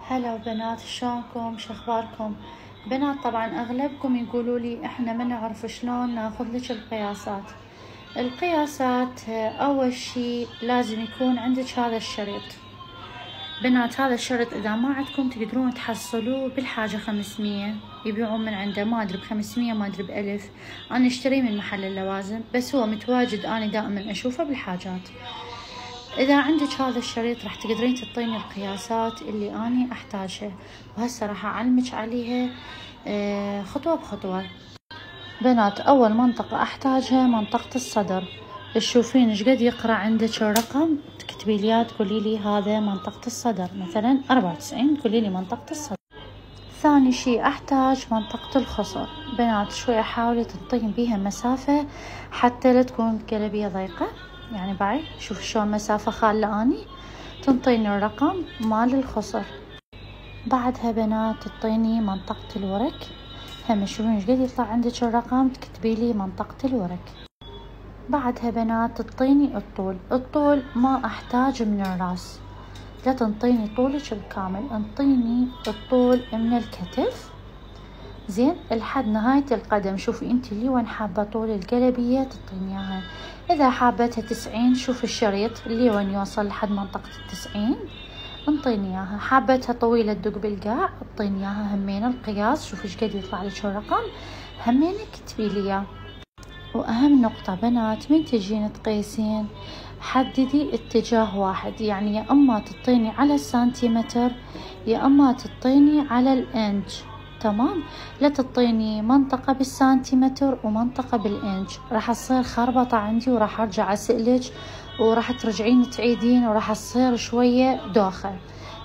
هلا بنات، شلونكم؟ شخباركم؟ بنات طبعا اغلبكم يقولوا لي احنا ما نعرف شلون ناخذ لك القياسات. القياسات اول شي لازم يكون عندك هذا الشريط. بنات هذا الشريط اذا ما عندكم تقدرون تحصلوه بالحاجة 500، يبيعون من عنده ما ادري ب500 ما ادري ب1000. انا اشتريه من محل اللوازم بس هو متواجد، انا دائما اشوفه بالحاجات. إذا عندك هذا الشريط راح تقدرين تعطيني القياسات اللي أنا أحتاجها، وهسه راح أعلمك عليها خطوة بخطوة. بنات أول منطقة أحتاجها منطقة الصدر. تشوفين ايش قد يقرأ عندك الرقم تكتبي لي تقولي لي هذا منطقة الصدر، مثلا 94 تقولي لي منطقة الصدر. ثاني شي أحتاج منطقة الخصر. بنات شوية حاولي تنطين بيها مسافة حتى لا تكون قلبية ضيقة، يعني باي شوف شلون مسافة خالة اني تنطيني الرقم مال الخصر. بعدها بنات تعطيني منطقة الورك، هم شوفين ايش قد يطلع عندك الرقم تكتبي لي منطقة الورك. بعدها بنات تعطيني الطول ما احتاج من الراس، لا تنطيني طولك بالكامل، انطيني الطول من الكتف زين لحد نهاية القدم. شوفي انت اللي وين حابة طول القلبية تعطيني اياها. اذا حابتها 90 شوفي الشريط اللي وين يوصل لحد منطقة 90 انطيني اياها. حابتها طويلة تدق بالقاع اعطيني اياها همين القياس، شوفي ايش قد يطلع لك الرقم همين كتبي لي اياه. واهم نقطة بنات من تجين تقيسين حددي اتجاه واحد، يعني يا اما تعطيني على السنتيمتر يا اما تعطيني على الانج، تمام؟ لا تعطيني منطقة بالسنتيمتر ومنطقة بالانج، راح تصير خربطة عندي وراح ارجع اسألك وراح ترجعين تعيدين وراح تصير شوية دوخة.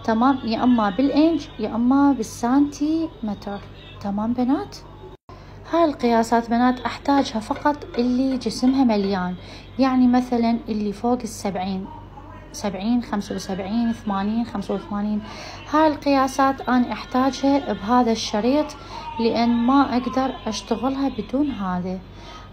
تمام؟ يا اما بالانج يا اما بالسنتيمتر. تمام بنات؟ هاي القياسات بنات احتاجها فقط اللي جسمها مليان، يعني مثلا اللي فوق 70 75 80 85. هاي القياسات انا احتاجها بهذا الشريط لان ما اقدر اشتغلها بدون هذا.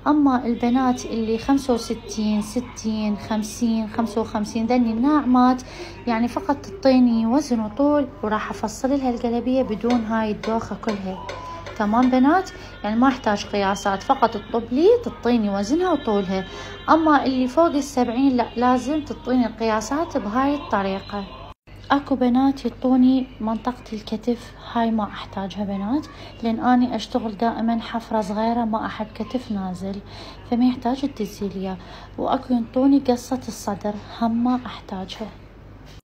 اما البنات اللي 65 60 50 55 ذني الناعمات يعني فقط تعطيني وزن وطول وراح افصل لها القلبية بدون هاي الدوخة كلها. تمام بنات؟ يعني ما احتاج قياسات، فقط تطب لي تعطيني وزنها وطولها. اما اللي فوق 70 لا، لازم تعطيني القياسات بهاي الطريقة. اكو بنات يعطوني منطقة الكتف، هاي ما احتاجها بنات لان اني اشتغل دائما حفرة صغيرة ما احب كتف نازل فما يحتاج تدزيليا. واكو ينطوني قصة الصدر هم ما احتاجها.